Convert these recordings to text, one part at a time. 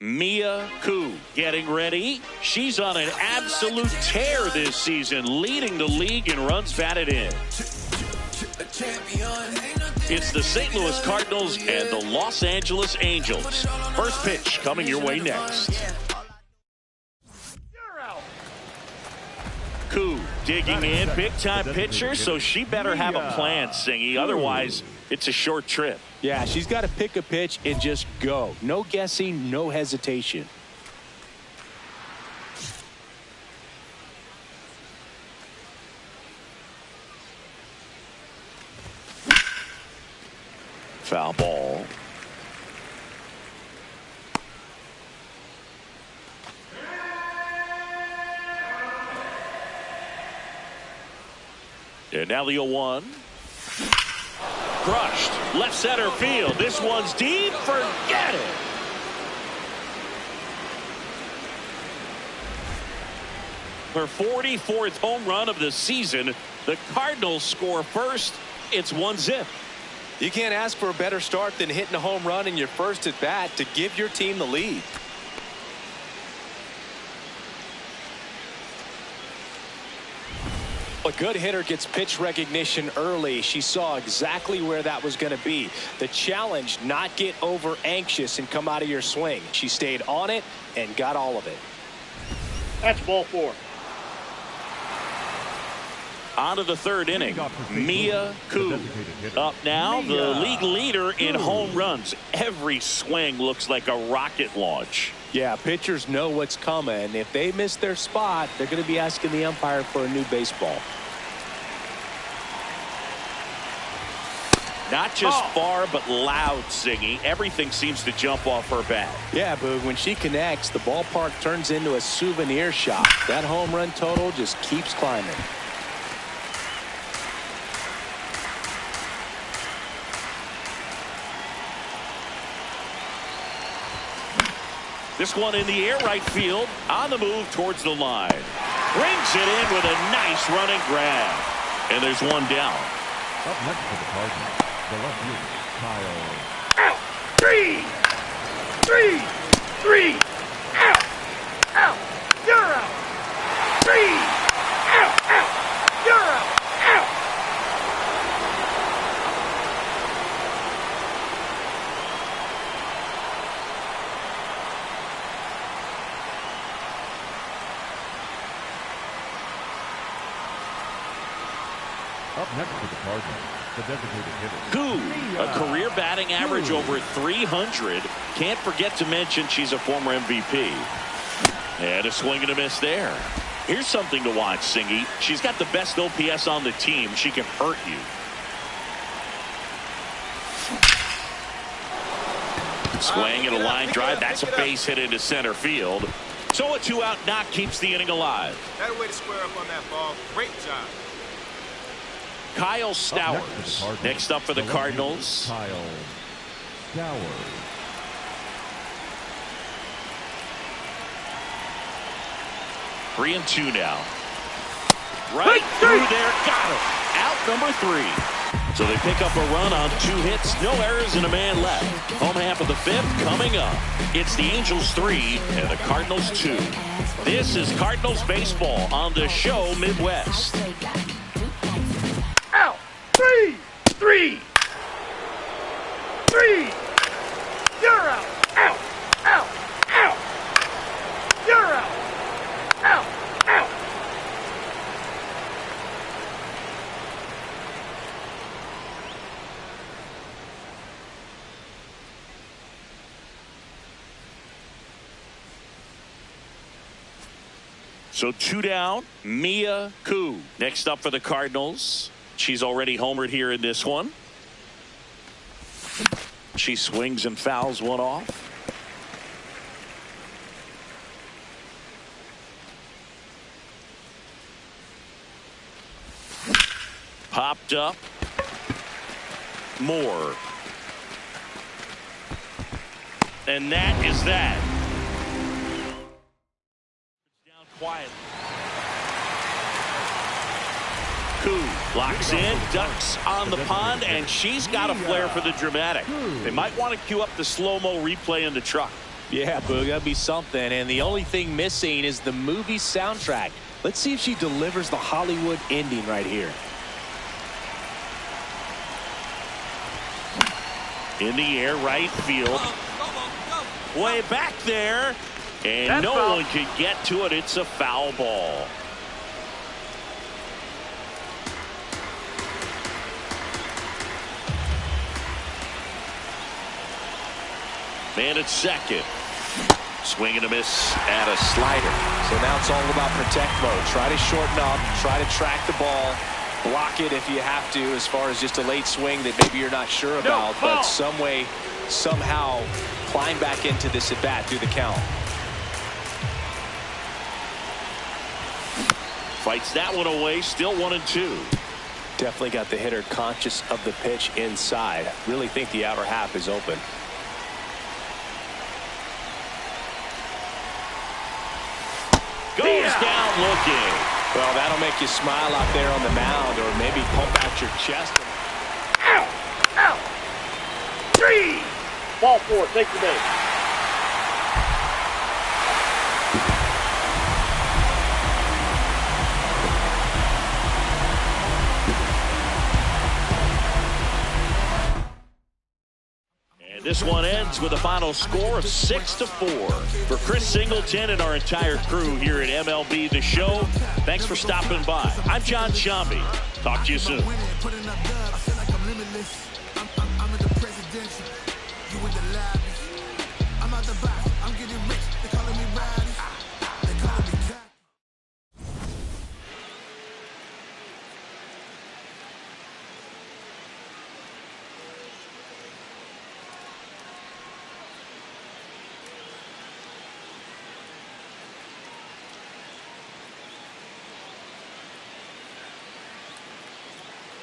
Mia Koo getting ready. She's on an absolute tear this season, leading the league in runs batted in. It's the St. Louis Cardinals and the Los Angeles Angels. First pitch coming your way next. Koo digging in, big-time pitcher, so she better have a plan, Singy. Otherwise, it's a short trip. Yeah, she's got to pick a pitch and just go. No guessing, no hesitation. Foul ball. And now the 0-1. Crushed. Left center field. This one's deep. Forget it. Her 44th home run of the season. The Cardinals score first. It's 1-0. You can't ask for a better start than hitting a home run in your first at bat to give your team the lead. A good hitter gets pitch recognition early. She saw exactly where that was going to be. The challenge, not get over anxious and come out of your swing. She stayed on it and got all of it. That's ball 4. On to the third inning. Mia Koo up now, the league leader in home runs. Every swing looks like a rocket launch. Yeah, pitchers know what's coming. If they miss their spot, they're going to be asking the umpire for a new baseball. Not just far, but loud, Singy. Everything seems to jump off her bat. Yeah, Boog, when she connects, the ballpark turns into a souvenir shop. That home run total just keeps climbing. This one in the air, right field, on the move towards the line. Brings it in with a nice running grab. And there's one down. Up next for the Cardinals, the left fielder, Kyle. Out. 3. Out. Out. You're out. 3. Out. You're out. Up next for the Cardinals, the designated hitter. Koo, a career batting average over 300. Can't forget to mention she's a former MVP. And a swing and a miss there. Here's something to watch, Singy. She's got the best OPS on the team. She can hurt you. Swing and a line drive. That's a base hit into center field. So a 2-out knock keeps the inning alive. That way to square up on that ball. Great job. Kyle Stowers next up for the Cardinals. Kyle Stowers. Three and two now. Right through there. Got him. Out number 3. So they pick up a run on 2 hits. No errors and a man left. Home half of the 5th coming up. It's the Angels 3 and the Cardinals 2. This is Cardinals baseball on the show Midwest. Out. 3. You're out. Out. You're out. Out. So 2 down. Mia Koo next up for the Cardinals. She's already homered here in this one. She swings and fouls one off. Popped up. More. And that is that. Down quietly. Koo locks in, ducks on the pond, and she's got a flair for the dramatic. They might want to cue up the slow-mo replay in the truck. Yeah, Boog, that'd be something. And the only thing missing is the movie soundtrack. Let's see if she delivers the Hollywood ending right here. In the air, right field. Way back there. And That's no foul. one can get to it. It's a foul ball. Man at second. Swing and a miss at a slider. So now it's all about protect mode. Try to shorten up, try to track the ball, block it if you have to, as far as just a late swing that maybe you're not sure about, but some way, somehow climb back into this at bat through the count. Fights that one away, still 1-2. Definitely got the hitter conscious of the pitch inside. Really think the outer half is open. Goes down looking. Well, that'll make you smile out there on the mound, or maybe pump out your chest. Out. Out. 3. Ball 4. Take the base. This one ends with a final score of 6-4. For Chris Singleton and our entire crew here at MLB The Show, thanks for stopping by. I'm John Shambi. Talk to you soon.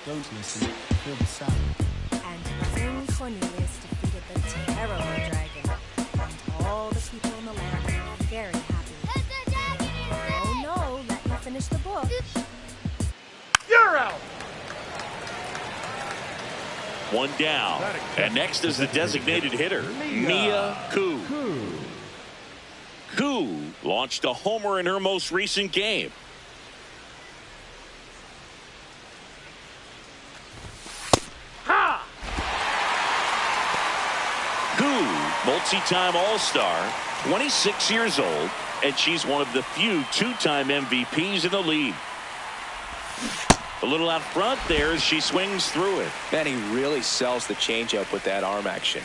Don't listen, feel the sound. And King Cornelius defeated the terrible dragon. And all the people in the land were very happy. Oh no, let me finish the book. You're out. One down. And next is the designated hitter, Mia Koo. Koo launched a homer in her most recent game. Multi-time All-Star, 26 years old, and she's one of the few two-time MVPs in the league. A little out front there as she swings through it. Man, he really sells the changeup with that arm action.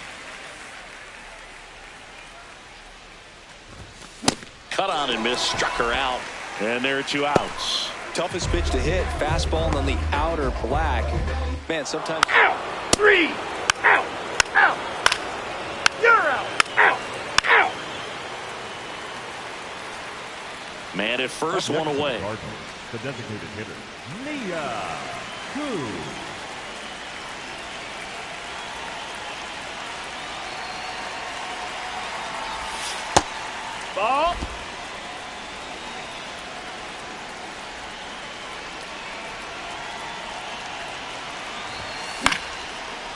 Cut on and miss, struck her out, and there are 2 outs. Toughest pitch to hit, fastball on the outer black. Man, sometimes. Out. 3. Out. Out. You're out. Out. Out. Man at first, one away. The designated hitter, Mia Koo. Ball.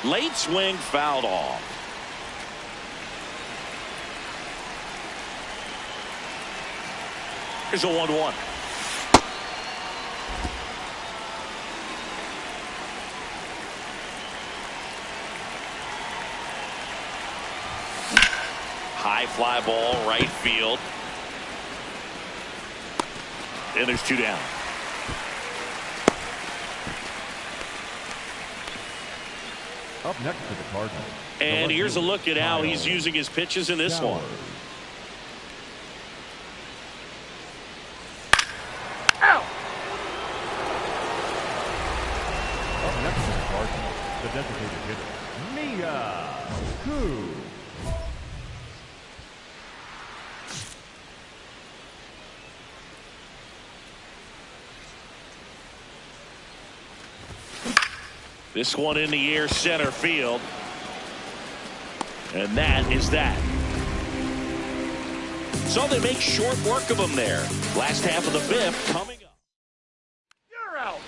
Late swing fouled off. Here's a 1-1. High fly ball, right field. And there's 2 down. Up next to the Cardinals. And here's a look at how he's using his pitches in this one. Out. Up next to the Cardinals, the designated hitter, Mia Koo. This one in the air, center field. And that is that. So they make short work of him there. Last half of the 5th coming up. You're out.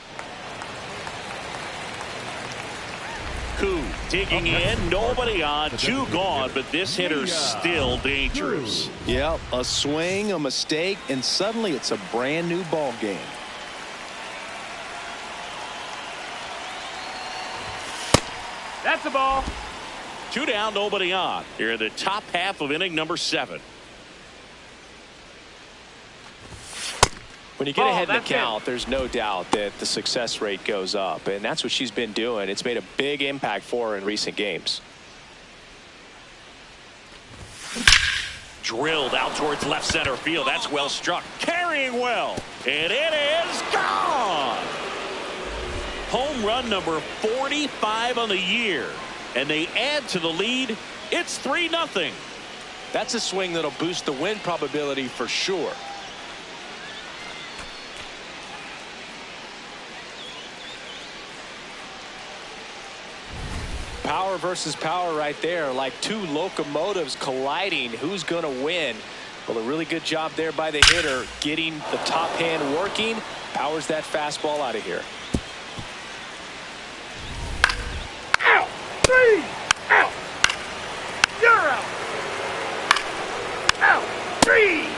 Koo Digging in, nobody on, 2 gone, but this hitter's still dangerous. Yep, a swing, a mistake, and suddenly it's a brand new ball game. That's the ball. 2 down, nobody on. Here in the top half of inning number 7. When you get ahead in the count, there's no doubt that the success rate goes up, and that's what she's been doing. It's made a big impact for her in recent games. Drilled out towards left center field. That's well struck. Carrying well. And it is gone. Home run number 45 on the year. And they add to the lead. It's 3-0. That's a swing that'll boost the win probability for sure. Power versus power right there, like 2 locomotives colliding. Who's going to win? Well, a really good job there by the hitter, getting the top hand working. Powers that fastball out of here. Out. 3. Out. You're out. Out. 3.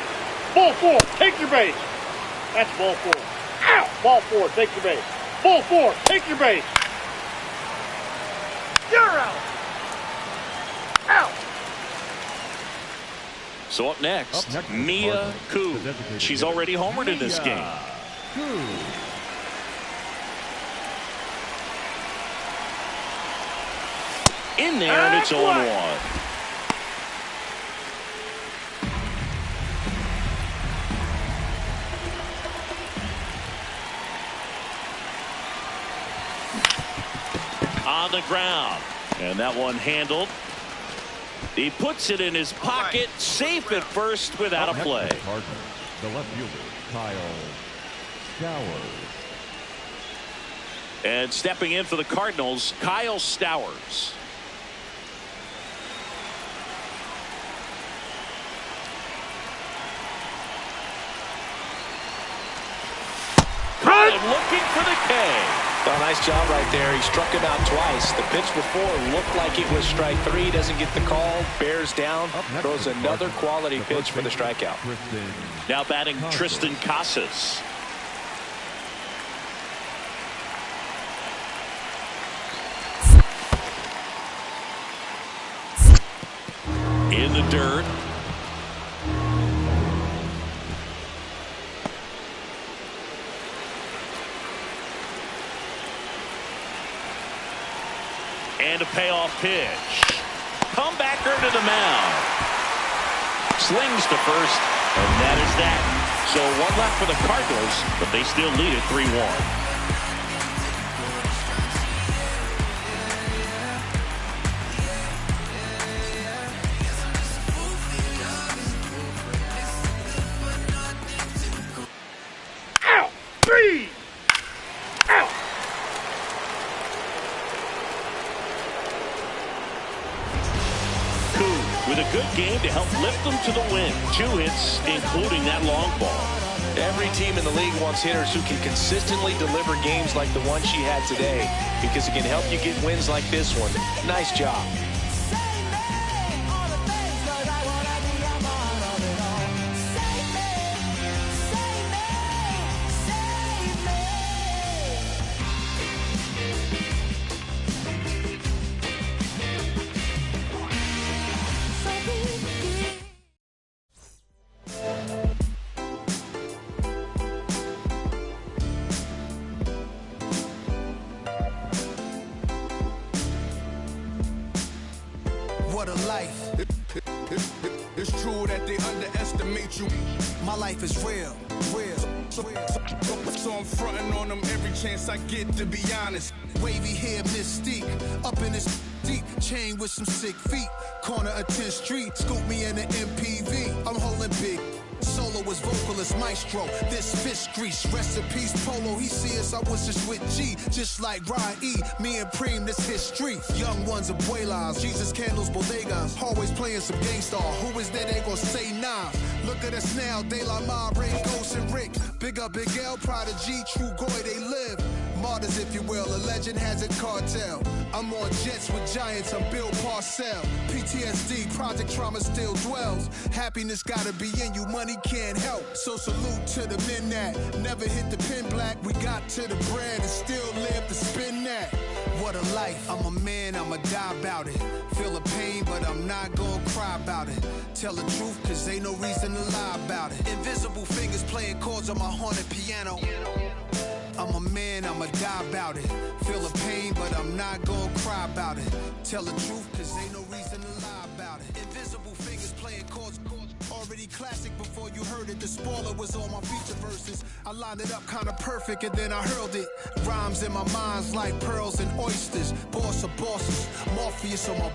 Ball 4. Take your base. That's ball 4. Out. Ball 4. Take your base. Ball 4. Take your base. You're out. Out. So up next Mia Koo. She's already homered in this game. In there, and it's 0-1. On the ground, and that one handled. He puts it in his pocket, safe at first without a play. The left fielder, Kyle Stowers. And stepping in for the Cardinals, Kyle Stowers. And looking for the K. Well, nice job right there. He struck him out twice. The pitch before looked like it was strike 3. Doesn't get the call. Bears down. Throws another quality pitch for the strikeout. Now batting Tristan Casas. In the dirt. And a payoff pitch. Comebacker to the mound. Slings to first, and that is that. So 1 left for the Cardinals, but they still lead it 3-1. Out. 3. Out. With a good game to help lift them to the win. 2 hits, including that long ball. Every team in the league wants hitters who can consistently deliver games like the one she had today, because it can help you get wins like this one. Nice job. What a life. It's true that they underestimate you. My life is real. So I'm fronting on them every chance I get, to be honest. Wavy hair, mystique. Up in this deep chain with some sick feet. Corner of 10th Street. Scoop me in an MPV. I'm holding big. Soloist, vocalist, maestro. This fish grease. Recipes, polo. He see us, I was just with G. Just like Ryan E. Me and Preem, this history. Young ones, abuelas. Jesus candles, bodegas. Always playing some gangsta. Who is that? They gon' say nah. Look at us now. De La Ma, Ray, Ghost, and Rick. Big up Big L, Prodigy, True Goy, they live. martyrs, if you will. A legend has a cartel. I'm on jets with giants, I'm Bill Parcell. PTSD, project trauma still dwells. Happiness gotta be in you, money can't help. So salute to the men that never hit the pin black. We got to the bread and still live to spin that. What a life, I'm a man, I'ma die about it. Feel the pain, but I'm not gonna cry about it. Tell the truth, cause ain't no reason to lie about it. Invisible fingers playing chords on my haunted piano. I'm a man, I'ma die about it. Feel the pain, but I'm not gonna cry about it. Tell the truth, cause ain't no reason to lie about it. Invisible fingers playing chords. Already classic before you heard it. The spoiler was on my feature verses. I lined it up kinda perfect and then I hurled it. Rhymes in my mind's like pearls and oysters. Boss of bosses, Morpheus on my...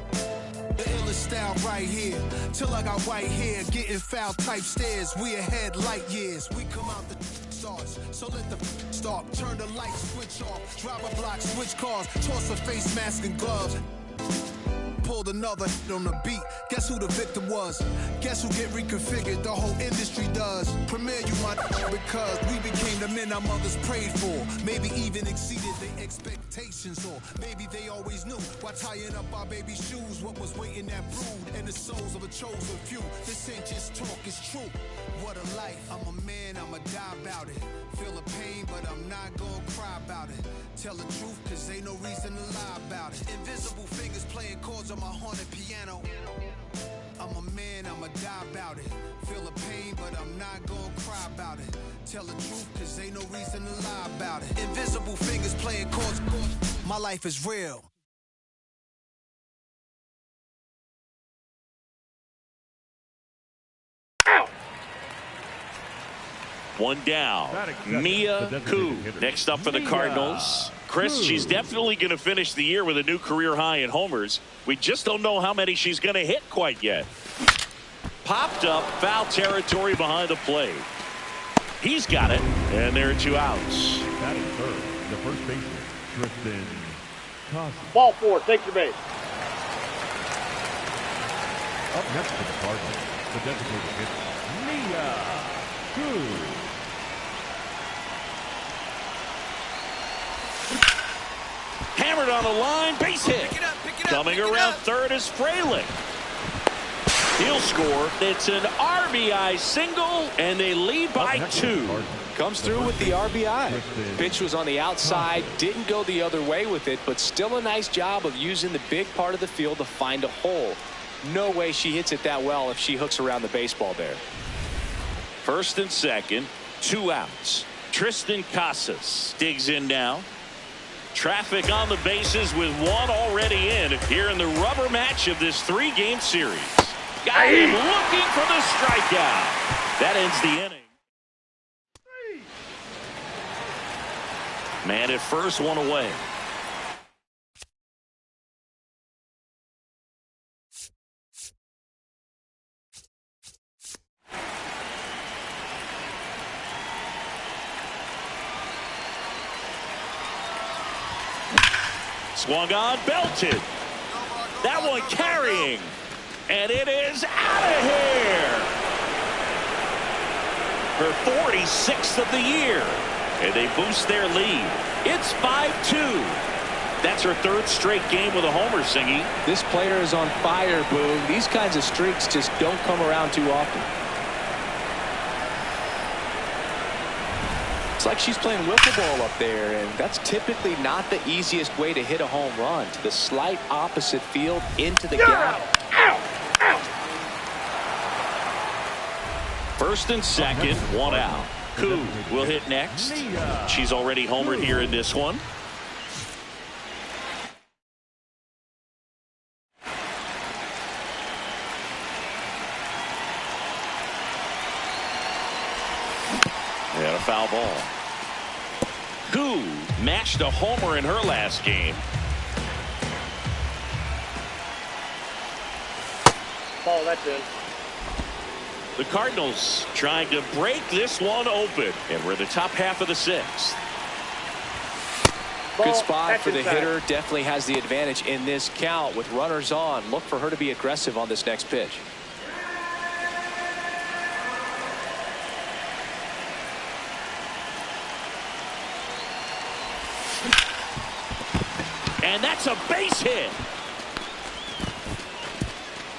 The illest style right here. Till I got white hair, getting foul type stares. We ahead light years. We come out the starts, so let the start. Turn the light switch off. Drive a block, switch cars. Toss a face mask and gloves. Pulled another hit on the beat. Guess who the victim was? Guess who get reconfigured? The whole industry does. Premiere you my because we became the men our mothers prayed for. Maybe even exceeded their expectations, or maybe they always knew while tying up our baby shoes what was waiting that brood and the souls of a chosen few. This ain't just talk, it's true. What a life. I'm a man, I'ma die about it. Feel the pain, but I'm not gonna cry about it. Tell the truth, cause ain't no reason to lie about it. Invisible fingers playing chords on my haunted piano. I'm a man, I'ma die about it. Feel the pain, but I'm not gonna cry about it. Tell the truth, cause ain't no reason to lie about it. Invisible fingers playing chords. My life is real. One down. Mia Koo next up for the Cardinals. Chris, she's definitely going to finish the year with a new career high in homers. We just don't know how many she's going to hit quite yet. Popped up, foul territory behind the plate. He's got it, and there are 2 outs. That is third. The first baseman, Tristan Casas. Ball 4, take your base. Up next for the Cardinals, the designated hitter, Mia Koo. Hammered on the line, base hit. Coming around third is Frelick. He'll score. It's an RBI single, and they lead by 2. Comes through with the RBI. Pitch was on the outside, didn't go the other way with it, but still a nice job of using the big part of the field to find a hole. No way she hits it that well if she hooks around the baseball there. First and second, 2 outs. Tristan Casas digs in now. Traffic on the bases with 1 already in here in the rubber match of this 3-game series. Got him looking for the strikeout. That ends the inning. Man at first, 1 away. Swung on, belted. That one carrying. And it is out of here. Her 46th of the year. And they boost their lead. It's 5-2. That's her 3rd straight game with a homer, Singy. This player is on fire, Boone. These kinds of streaks just don't come around too often. It's like she's playing wiffle ball up there, and that's typically not the easiest way to hit a home run. To the slight opposite field, into the gap. First and second, 1 out. Koo will hit next. She's already homered here in this one. And a foul ball. Koo matched a homer in her last game. Ball, that's in. The Cardinals trying to break this one open. And we're the top half of the 6th. Good spot for the hitter. Definitely has the advantage in this count with runners on. Look for her to be aggressive on this next pitch. And that's a base hit.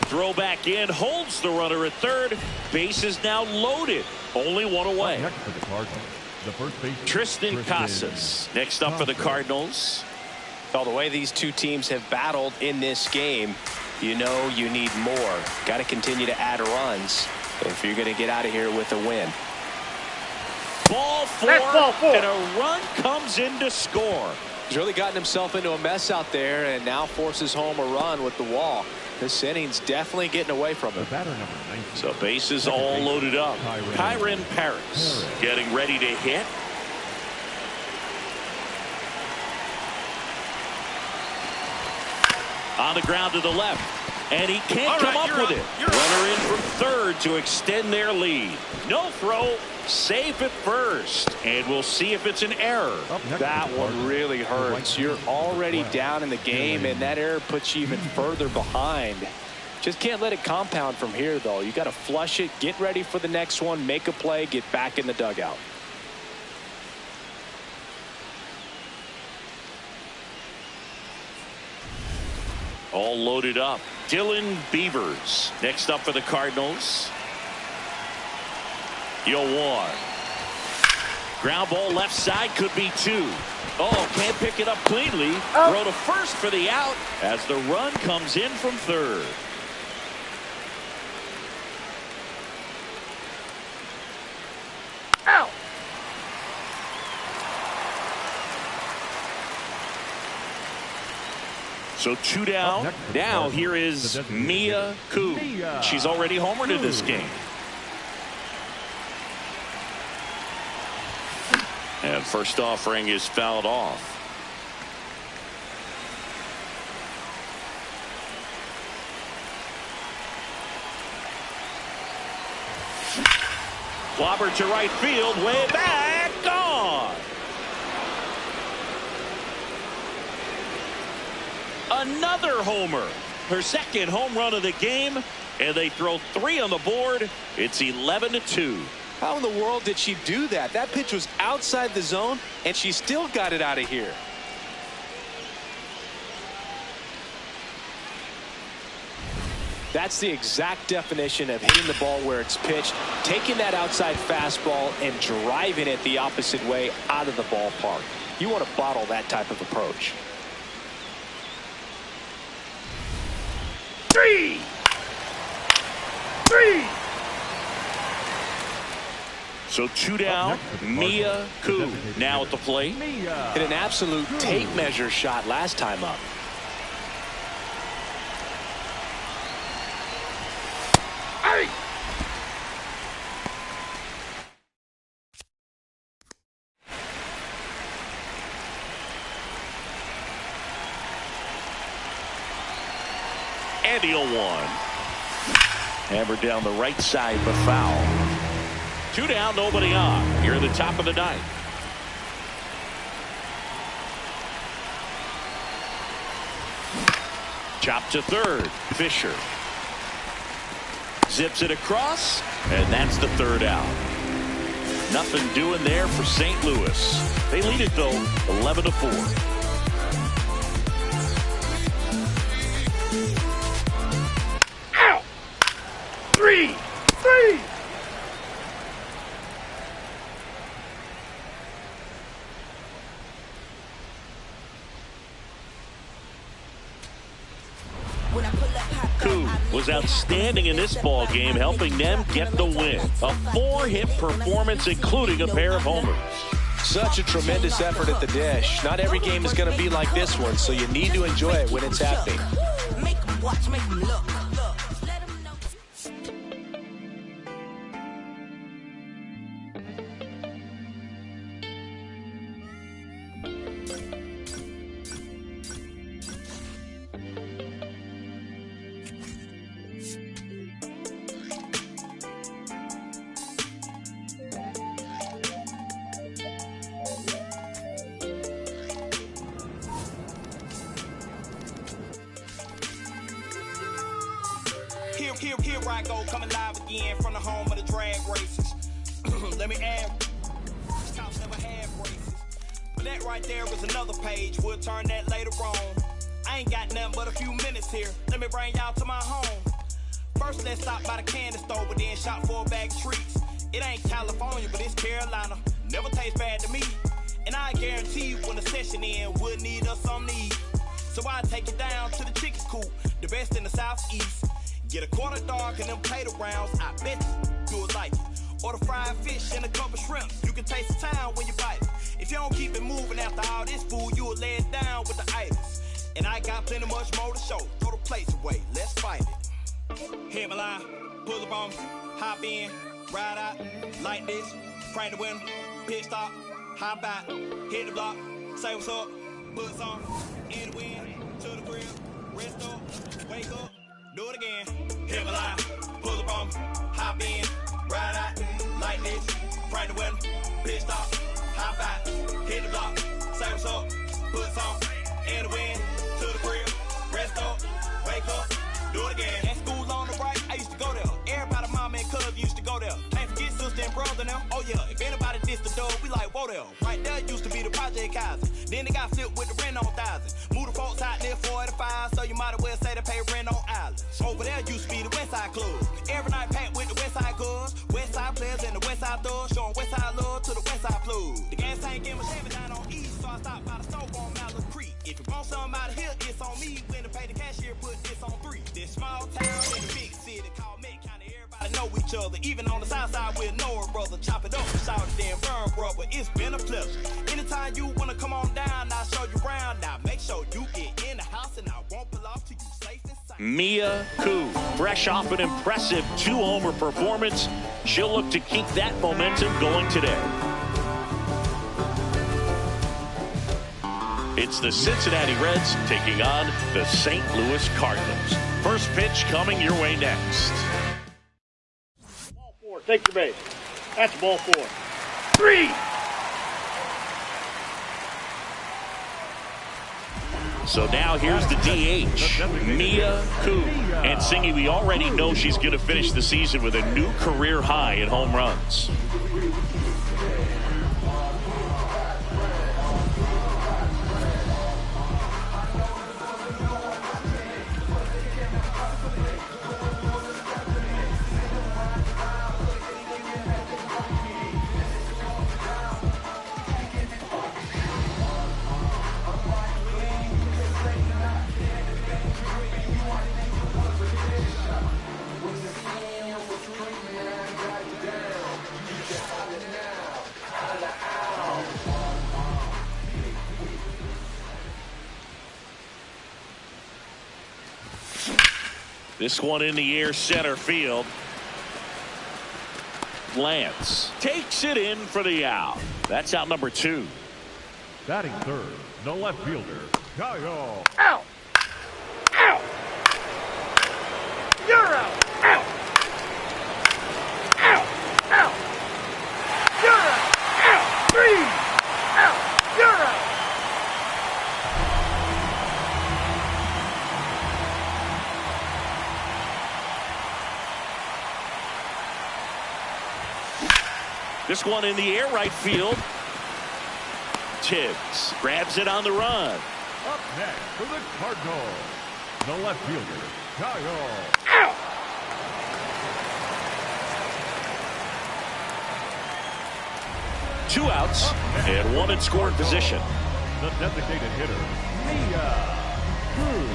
Throw back in, holds the runner at third. Base is now loaded. Only one away. Next for the Cardinals, the first baseman, Tristan Casas next up for the Cardinals. Well, the way these two teams have battled in this game, you know you need more. Got to continue to add runs if you're going to get out of here with a win. Ball four, Ball four. and a run comes in to score. He's really gotten himself into a mess out there and now forces home a run with the wall. This inning's definitely getting away from the him. batter number 19. So bases all loaded up. Kyren Paris getting ready to hit. On the ground to the left. And he can't come up with it. Runner in from third to extend their lead. No throw. Safe at first. And we'll see if it's an error. That one really hurts. You're already down in the game, and that error puts you even further behind. Just can't let it compound from here, though. You got to flush it, get ready for the next one, make a play, get back in the dugout. All loaded up. Dylan Beavers next up for the Cardinals. Yoan. Ground ball left side, could be two. Oh, can't pick it up cleanly. Throw to first for the out as the run comes in from third. Out. So two down. Now here is Mia Koo. She's already homered in this game. And first offering is fouled off. Clobber to right field, way back, gone. Another homer. Her second home run of the game, and they throw three on the board. It's 11-2. How in the world did she do that? That pitch was outside the zone, and she still got it out of here. That's the exact definition of hitting the ball where it's pitched, taking that outside fastball and driving it the opposite way out of the ballpark. You want to bottle that type of approach. Three. So two down. Mia Koo now at the plate. Hit an absolute tape measure shot last time up. Hey. And he'll one. Hammered down the right side, but foul. Two down, nobody on. Here at the top of the ninth. Chop to third. Fisher zips it across, and that's the third out. Nothing doing there for St. Louis. They lead it though, 11-4. Three. Koo was outstanding in this ball game, helping them get the win. A 4-hit performance, including a pair of homers. Such a tremendous effort at the dish. Not every game is going to be like this one, so you need to enjoy it when it's happening. Make 'em watch, make 'em look. Here I go, coming live again from the home of the drag races. Let me add, cops never had races. That right there is another page. We'll turn that later on. I ain't got nothing but a few minutes here. Let me bring y'all to my home. First, let's stop by the candy store, but then shop for a bag of treats. It ain't California, but it's Carolina. Never tastes bad to me. And I guarantee you when the session ends, we'll need us some need. So I take it down to the chicken coop, the best in the southeast. Get a quarter dark and them potato rounds, I bet you would like it. Order fried fish and a couple shrimp. You can taste the town when you bite it. If you don't keep it moving after all this food, you will lay it down with the itis. And I got plenty much more to show. Throw the plates away, let's fight it. Hit my line, pull up on me, hop in, ride out, like this, crank the window, pit stop, hop out, hit the block, say what's up, put some in the wind, to the crib, rest up, wake up, do it again. Hit my line, pull up on me, hop in, ride out, like this, crank the window, pit stop, hop out, hit the block, say what's up, put some in the wind, to the crib, rest up, wake up, do it again. At school on the right, I used to go there. Everybody, mama and cuz used to go there. Can't forget sister and brother now. Oh yeah, if anybody dissed the dog, we like, whoa there. Right there used to be the Project Kaiser. Then they got flipped with the rent on 1,000. Moved the folks out near 45, so you might as well say they pay rent on island. Over there used to be the West Side Club. Every night packed with the West Side cuz. West Side players and the West Side thugs, showing West Side love to the West Side plug. The gas tank in my Chevy down on East, so I stopped by the stove on Mallard Creek. If you want something out of here, it's on me. When to pay the cashier, put this on 3. This small town in the big city called Met County. Everybody know each other. Even on the south side, we'll know a brother. Chop it up, shout it, then burn, brother. It's been a pleasure. Anytime you wanna come on down, I'll show you around. Now make sure you get in the house, and I won't pull off till you safe and sound. Mia Koo, fresh off an impressive 2-homer performance. She'll look to keep that momentum going today. It's the Cincinnati Reds taking on the St. Louis Cardinals. First pitch coming your way next. Ball 4, take your base. That's ball 4. 3! So now here's the DH, Mia Koo. And Singy, we already know she's going to finish the season with a new career high in home runs. This one in the air, center field. Lance takes it in for the out. That's out number 2. Batting third, the left fielder, Kyle. Out! Out! You're out! Out! Out! Out! You're out! Out! 3! Out! You're out! This one in the air, right field. Tibbs grabs it on the run. Up next for the Cardinals, the left fielder, Kyle. Out! Two outs and one in scoring position. The designated hitter, Mia Koo.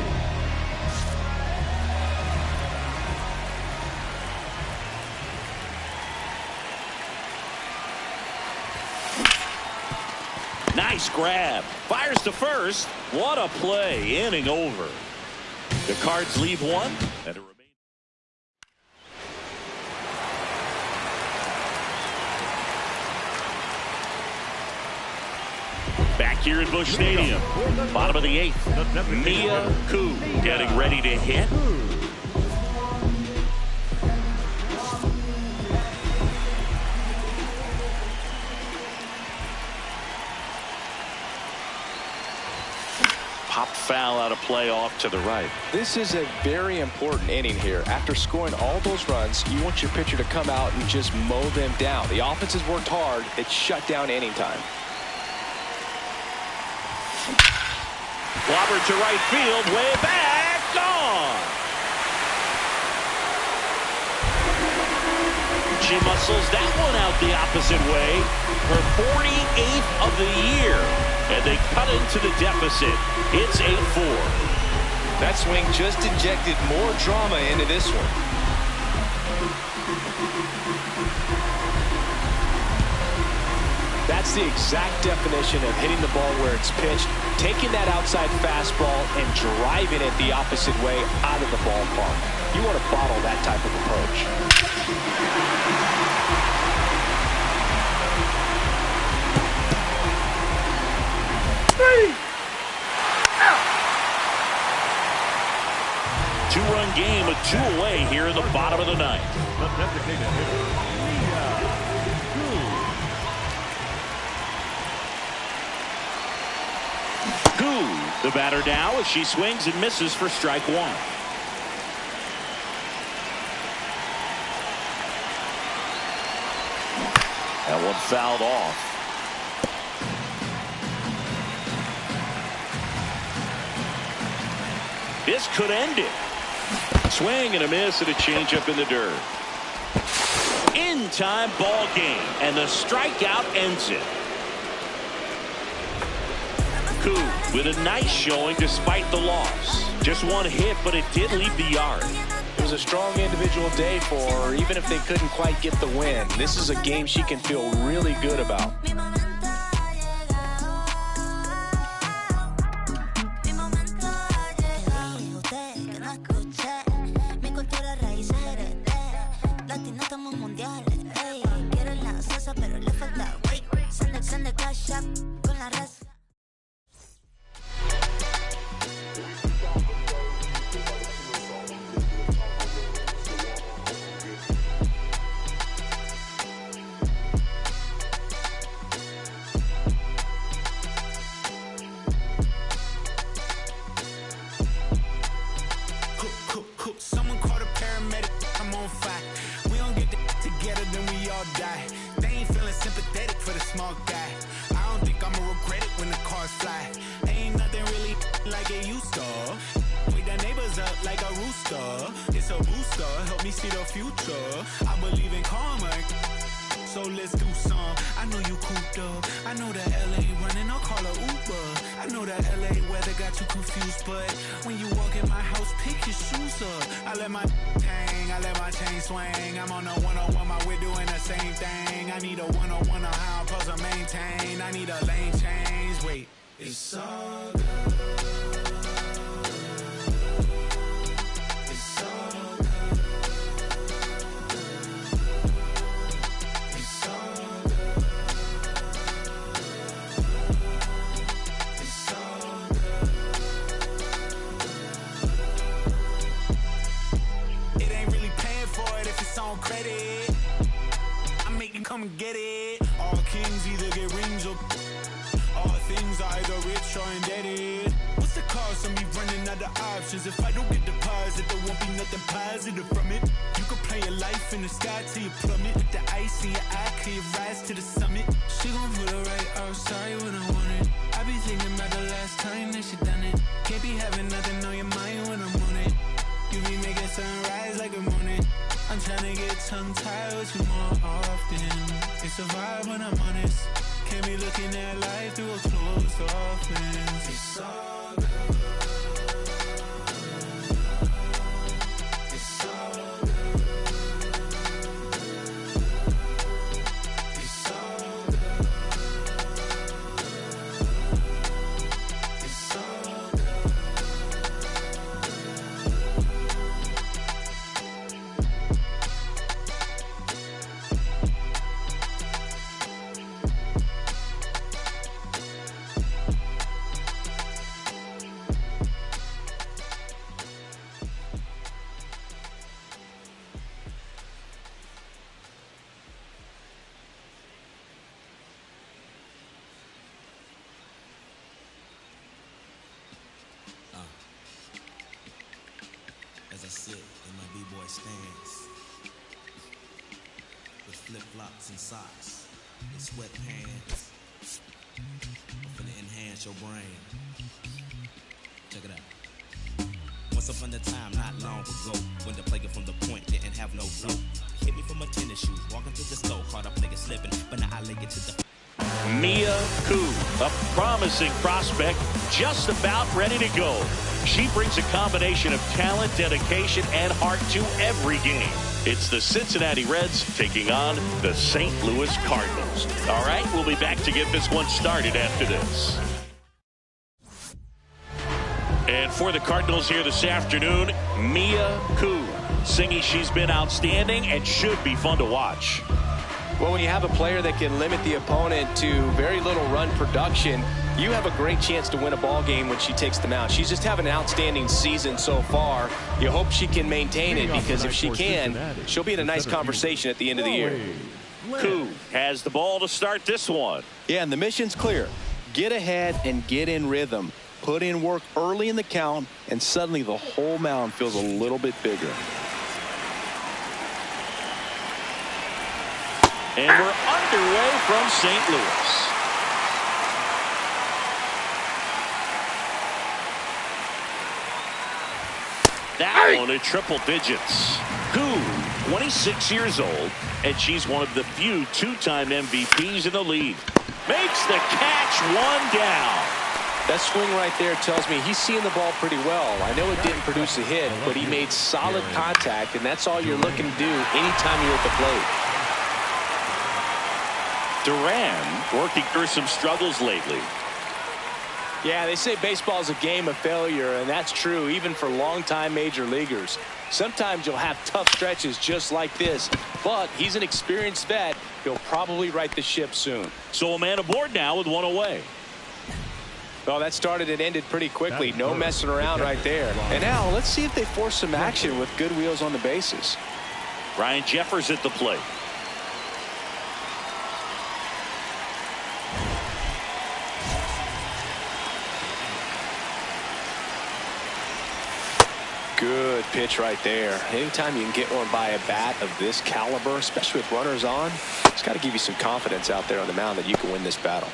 Nice grab. Fires to first. What a play. Inning over. The Cards leave one. And it remains. Back here at Busch Stadium. Bottom of the 8th. Mia Koo getting ready to hit. Pop foul out of play off to the right. This is a very important inning here. After scoring all those runs, you want your pitcher to come out and just mow them down. The offense has worked hard. It's shut down inning time. Lobber to right field, way back, gone. She muscles that one out the opposite way. Her 48th of the year. And they cut into the deficit. It's 8-4. That swing just injected more drama into this one. That's the exact definition of hitting the ball where it's pitched, taking that outside fastball and driving it the opposite way out of the ballpark. You want to bottle that type of approach. Two-run game with 2 away here in the bottom of the ninth. The designated hitter, Leah Gould, the batter now as she swings and misses for strike 1. That one fouled off. This could end it. Swing and a miss and a changeup in the dirt. In-time ball game, and the strikeout ends it. Gould with a nice showing despite the loss. Just one hit, but it did leave the yard. It was a strong individual day for her, even if they couldn't quite get the win. This is a game she can feel really good about. Someone called a paramedic, I'm on fire. We don't get together, then we all die. They ain't feeling sympathetic for the small guy. I don't think I'ma regret it when the cars fly. Ain't nothing really like it used to. Wake the neighbors up like a rooster. It's a booster, help me see the future. I believe in karma, so let's do some. I know you cooped up. I know that LA running, I'll call a Uber. I know that LA weather got you confused, but when you walk in my house, pick your shoes up. I let my hang, I let my chain swing. I'm on a 101, my we're doing the same thing. I need a 101 on how I'm supposed to maintain. I need a lane change. Wait, it's all good. Credit, I make you come and get it. All kings either get rings or all things are either rich or indebted. What's the cost of me running out of options? If I don't get deposit, there won't be nothing positive from it. You can play your life in the sky till you plummet. With the ice in your eye, can you rise to the summit? She gon' put it right outside when I want it. I be thinking about the last time that she done it. Can't be having nothing on your mind when I'm on it. You be making sunrise like a morning. I'm tryna get tongue-tied with you more often. It's a vibe when I'm honest. Can't be looking at life through a closed off lens. It's all good. It's all good. It's all good. It's all good. As I sit in my b-boy stance with flip-flops and socks and sweatpants, I'm finna enhance your brain. Check it out. Once upon a time, not long ago, when the player from the point didn't have no flow. Hit me from my tennis shoes, walking through the store, caught a player slipping, but now I lay it to the... Mia Koo, a promising prospect, just about ready to go. She brings a combination of talent, dedication, and heart to every game. It's the Cincinnati Reds taking on the St. Louis Cardinals. All right, we'll be back to get this one started after this. And for the Cardinals here this afternoon, Mia Koo, singing she's been outstanding and should be fun to watch. Well, when you have a player that can limit the opponent to very little run production, you have a great chance to win a ball game when she takes them out. She's just having an outstanding season so far. You hope she can maintain it, because if she can, she'll be in a nice conversation at the end of the year. Koo has the ball to start this one. Yeah, and the mission's clear. Get ahead and get in rhythm. Put in work early in the count, and suddenly the whole mound feels a little bit bigger. And we're underway from St. Louis. That one at triple digits. Koo, 26 years old, and she's one of the few two-time MVPs in the league. Makes the catch, one down. That swing right there tells me he's seeing the ball pretty well. I know it didn't produce a hit, but he made solid contact, and that's all you're looking to do anytime you're at the plate. Duran working through some struggles lately. Yeah, they say baseball is a game of failure, and that's true even for longtime major leaguers. Sometimes you'll have tough stretches just like this, but he's an experienced vet. He'll probably right the ship soon. So a man aboard now with one away. Well, that started and ended pretty quickly. No messing around right there. And now let's see if they force some action with good wheels on the bases. Ryan Jeffers at the plate. Good pitch right there. Anytime you can get one by a bat of this caliber, especially with runners on, it's got to give you some confidence out there on the mound that you can win this battle.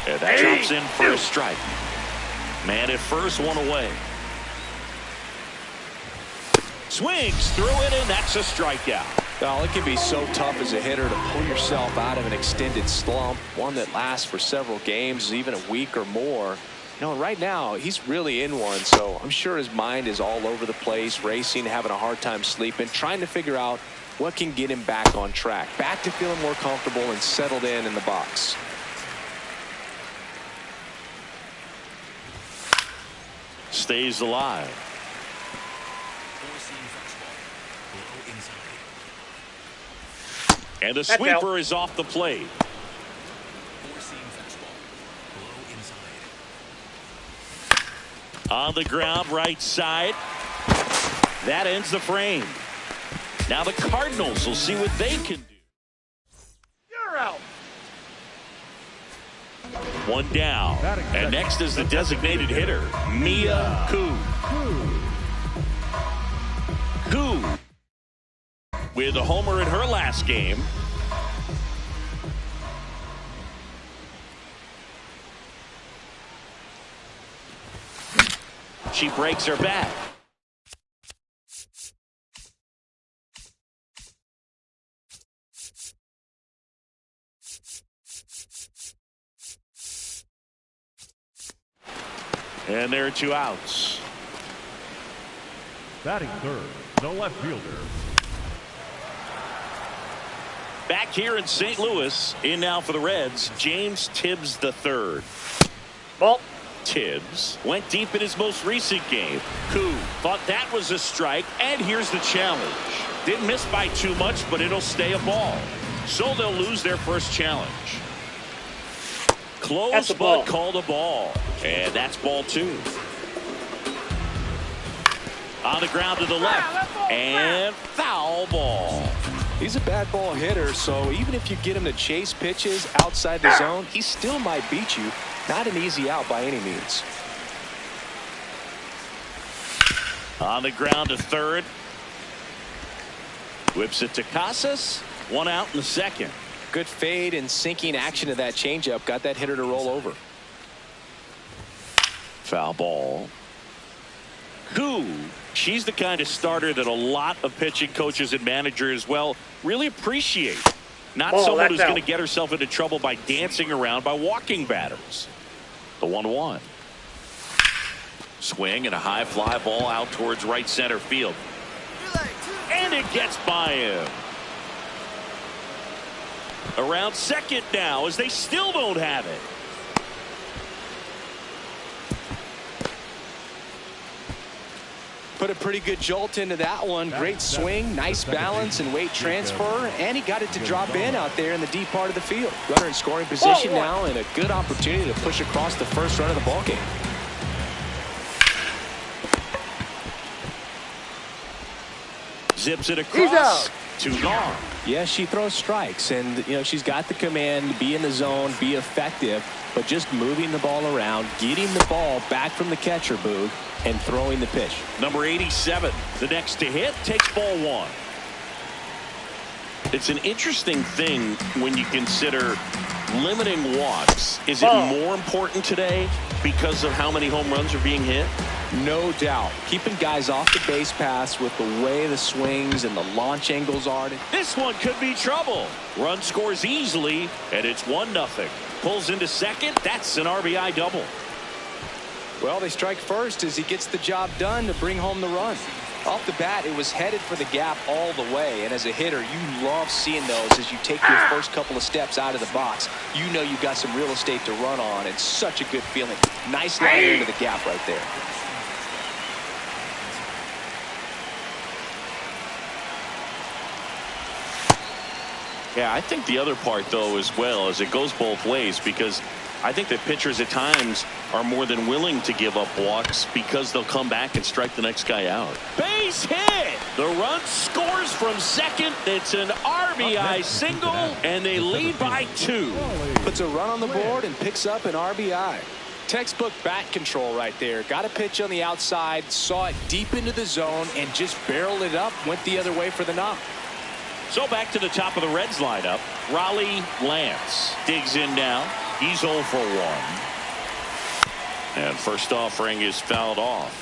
And that drops in for a strike. Man at first, one away. Swings through it, and that's a strikeout. Well, it can be so tough as a hitter to pull yourself out of an extended slump, one that lasts for several games, even a week or more. You know, right now, he's really in one, so I'm sure his mind is all over the place, racing, having a hard time sleeping, trying to figure out what can get him back on track, back to feeling more comfortable and settled in the box. Stays alive. And the sweeper is off the plate. On the ground, right side. That ends the frame. Now the Cardinals will see what they can do. You're out. One down. And next is the designated hitter, Mia Koo. Koo, with a homer in her last game. She breaks her back. And there are two outs. Batting third, the left fielder. Back here in St. Louis, in now for the Reds, James Tibbs III. Ball. Tibbs went deep in his most recent game. Koo thought that was a strike, and here's the challenge. Didn't miss by too much, but it'll stay a ball. So they'll lose their first challenge. Close, but called a ball. And that's ball two. On the ground to the left. And foul ball. He's a bad ball hitter, so even if you get him to chase pitches outside the zone, he still might beat you. Not an easy out by any means. On the ground to third. Whips it to Casas. One out in the second. Good fade and sinking action of that changeup. Got that hitter to roll over. Foul ball. Koo. She's the kind of starter that a lot of pitching coaches and managers, well, really appreciate. Not someone who's going to get herself into trouble by dancing around by walking batters. The 1-1. Swing and a high fly ball out towards right center field. And it gets by him. Around second now as they still don't have it. Put a pretty good jolt into that one. Great swing, nice balance and weight transfer, and he got it to drop in out there in the deep part of the field. Runner in scoring position now, and a good opportunity to push across the first run of the ballgame. Zips it across. Too long. Yeah, she throws strikes, and you know she's got the command to be in the zone, be effective, but just moving the ball around, getting the ball back from the catcher, Boog, and throwing the pitch. Number 87, the next to hit, takes ball one. It's an interesting thing when you consider limiting walks. Is it more important today because of how many home runs are being hit? No doubt. Keeping guys off the base paths with the way the swings and the launch angles are. This one could be trouble. Run scores easily, and it's 1-0. Pulls into second. That's an RBI double. Well, they strike first as he gets the job done to bring home the run. Off the bat, it was headed for the gap all the way, and as a hitter, you love seeing those as you take your first couple of steps out of the box. You know you've got some real estate to run on. It's such a good feeling. Nice line into the gap right there. Yeah, I think the other part, though, as well, is it goes both ways, because I think that pitchers at times are more than willing to give up walks because they'll come back and strike the next guy out. Base hit! The run scores from second. It's an RBI single, and they lead by 2. Puts a run on the board and picks up an RBI. Textbook bat control right there. Got a pitch on the outside, saw it deep into the zone, and just barreled it up, went the other way for the knock. So back to the top of the Reds lineup. Raleigh Lance digs in now. He's 0 for 1. And first offering is fouled off.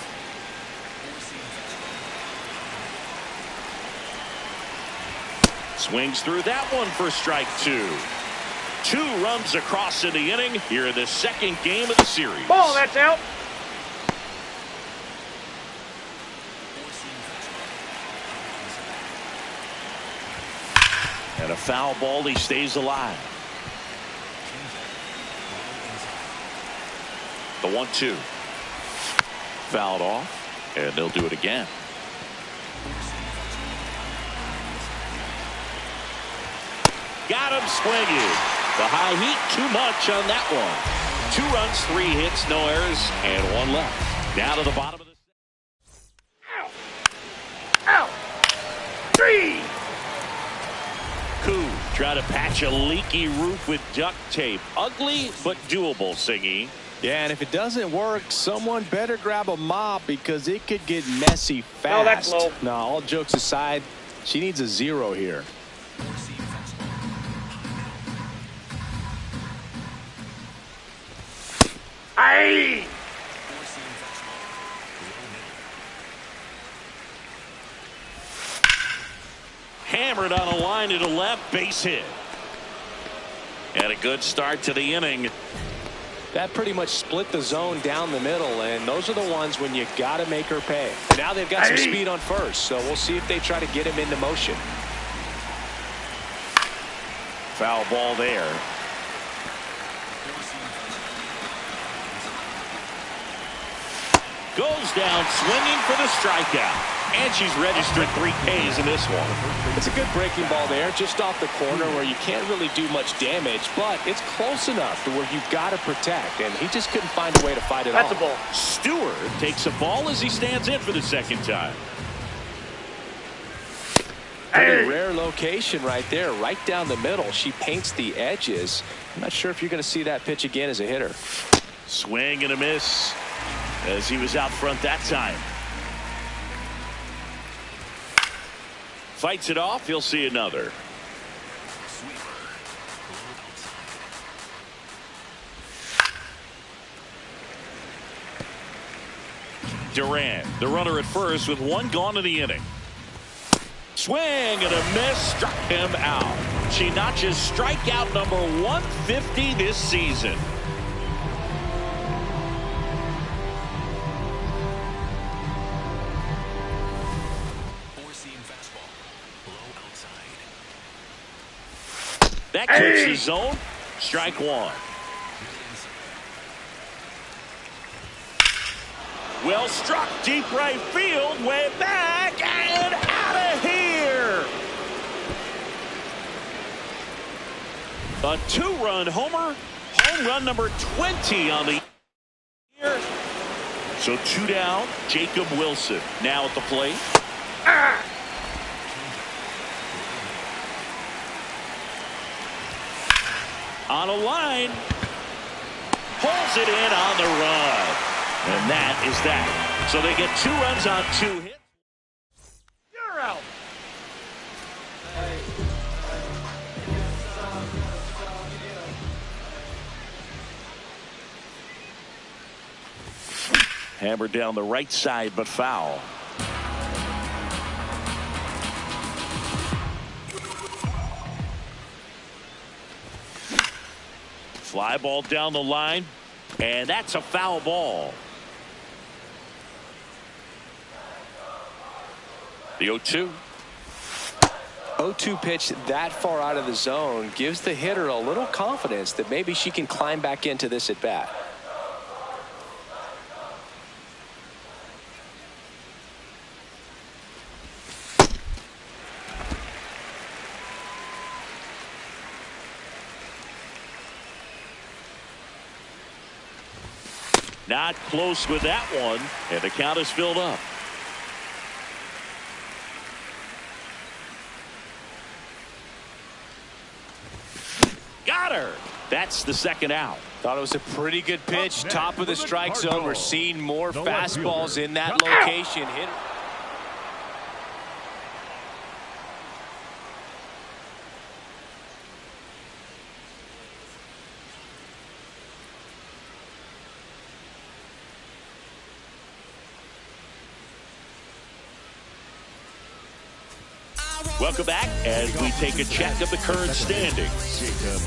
Swings through that one for strike 2. 2 runs across in the inning here in the second game of the series. Ball, that's out. And a foul ball, he stays alive. The 1-2. Fouled off, and they'll do it again. Got him swinging. The high heat, too much on that one. 2 runs, 3 hits, no errors, and 1 left. Down to the bottom of the Out. 3. Koo try to patch a leaky roof with duct tape. Ugly but doable, Singy. Yeah, and if it doesn't work, someone better grab a mop because it could get messy fast. No, that's low. No, all jokes aside, she needs a 0 here. Aye. Hammered on a line to the left, base hit. And a good start to the inning. That pretty much split the zone down the middle, and those are the ones when you got to make her pay. Now they've got some speed on first, so we'll see if they try to get him into motion. Foul ball there. Goes down swinging for the strikeout. And she's registered 3 Ks in this one. It's a good breaking ball there, just off the corner where you can't really do much damage, but it's close enough to where you've got to protect, and he just couldn't find a way to fight it off. That's a ball. Stewart takes a ball as he stands in for the second time. Pretty rare location right there, right down the middle. She paints the edges. I'm not sure if you're going to see that pitch again as a hitter. Swing and a miss as he was out front that time. Fights it off. He'll see another. Duran, the runner at first with one gone in the inning. Swing and a miss, struck him out. She notches strikeout number 150 this season. That keeps the zone. Strike one. Well struck, deep right field, way back, and out of here. A two-run homer, home run number 20 on the year. So two down, Jacob Wilson now at the plate. On a line, pulls it in on the run. And that is that. So they get 2 runs on 2 hits. You're out. Hammered down the right side, but foul. Fly ball down the line, and that's a foul ball. The 0-2. 0-2 pitch that far out of the zone gives the hitter a little confidence that maybe she can climb back into this at bat. Not close with that one, and the count is filled up. Got her. That's the second out. Thought it was a pretty good pitch. Top of the strike zone. We're seeing more fastballs in that location. Hit. Welcome back as we take a check of the current standings. Jacob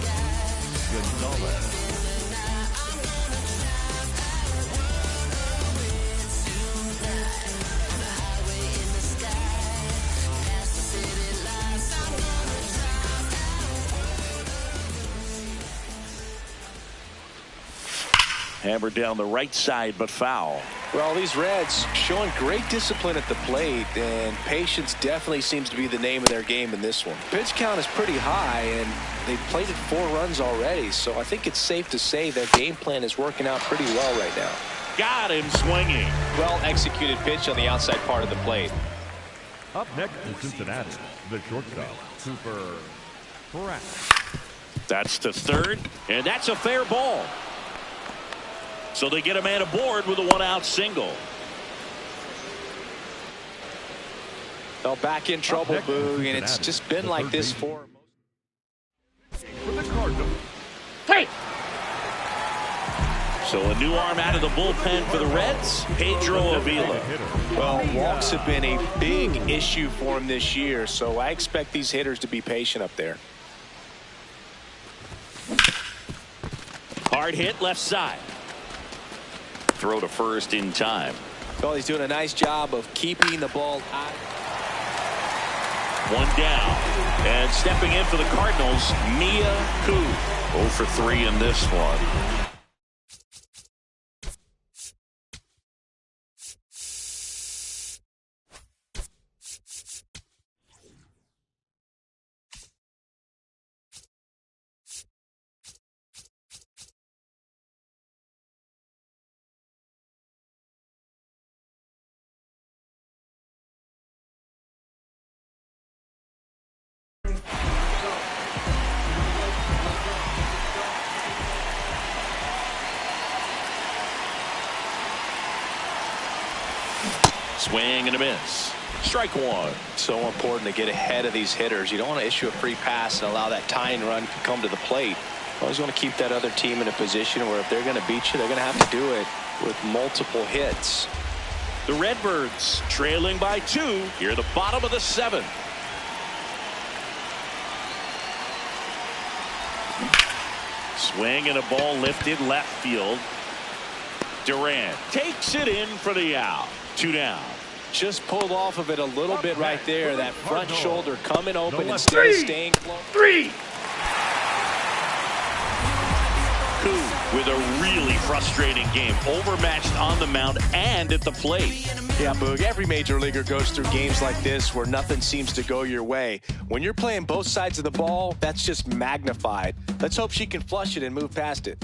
Gonzalez. Hammered down the right side, but foul. Well, these Reds showing great discipline at the plate, and patience definitely seems to be the name of their game in this one. Pitch count is pretty high, and they've plated 4 runs already, so I think it's safe to say their game plan is working out pretty well right now. Got him swinging. Well executed pitch on the outside part of the plate. Up next in Cincinnati, the shortstop, Cooper Pratt. That's to third, and that's a fair ball. So they get a man aboard with a 1-out single. Well, back in trouble, Boog, and it's just been like this for the Cardinals. Hey! So a new arm out of the bullpen for the Reds, Pedro Avila. Well, walks have been a big issue for him this year, so I expect these hitters to be patient up there. Hard hit left side. Throw to first in time. Well, he's doing a nice job of keeping the ball high. 1 down. And stepping in for the Cardinals, Mia Koo. 0 for 3 in this one. Swing and a miss. Strike one. So important to get ahead of these hitters. You don't want to issue a free pass and allow that tying run to come to the plate. You always want to keep that other team in a position where if they're going to beat you, they're going to have to do it with multiple hits. The Redbirds trailing by 2 here at the bottom of the 7th. Swing and a ball lifted left field. Durant takes it in for the out. 2 down. Just pulled off of it a little bit right there. That front shoulder coming open instead of staying close. 3. Koo with a really frustrating game. Overmatched on the mound and at the plate. Yeah, Boog, every major leaguer goes through games like this where nothing seems to go your way. When you're playing both sides of the ball, that's just magnified. Let's hope she can flush it and move past it.